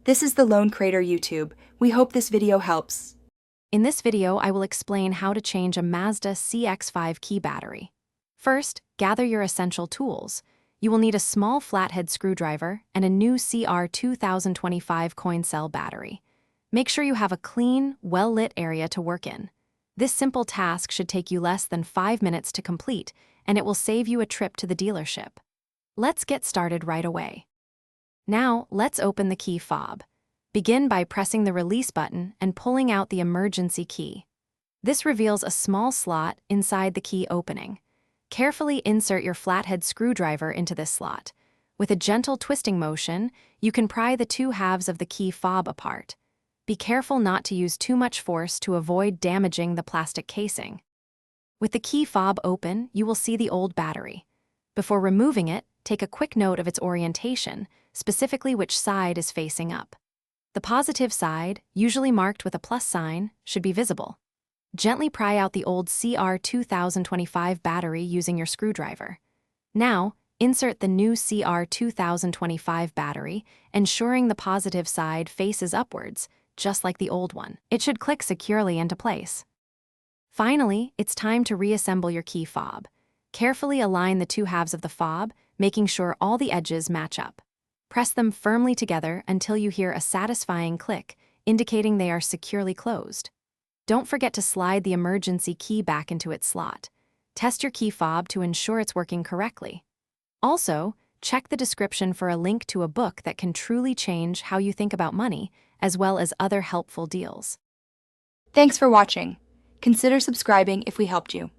This is the Lone Crater YouTube. We hope this video helps. In this video, I will explain how to change a Mazda CX-5 key battery. First, gather your essential tools. You will need a small flathead screwdriver and a new CR2025 coin cell battery. Make sure you have a clean, well-lit area to work in. This simple task should take you less than 5 minutes to complete, and it will save you a trip to the dealership. Let's get started right away. Now, let's open the key fob. Begin by pressing the release button and pulling out the emergency key. This reveals a small slot inside the key opening. Carefully insert your flathead screwdriver into this slot. With a gentle twisting motion, you can pry the two halves of the key fob apart. Be careful not to use too much force to avoid damaging the plastic casing. With the key fob open, you will see the old battery. Before removing it, take a quick note of its orientation, specifically which side is facing up. The positive side, usually marked with a plus sign, should be visible. Gently pry out the old CR2025 battery using your screwdriver. Now, insert the new CR2025 battery, ensuring the positive side faces upwards, just like the old one. It should click securely into place. Finally, it's time to reassemble your key fob. Carefully align the two halves of the fob, making sure all the edges match up. Press them firmly together until you hear a satisfying click, indicating they are securely closed. Don't forget to slide the emergency key back into its slot. Test your key fob to ensure it's working correctly. Also, check the description for a link to a book that can truly change how you think about money, as well as other helpful deals. Thanks for watching. Consider subscribing if we helped you.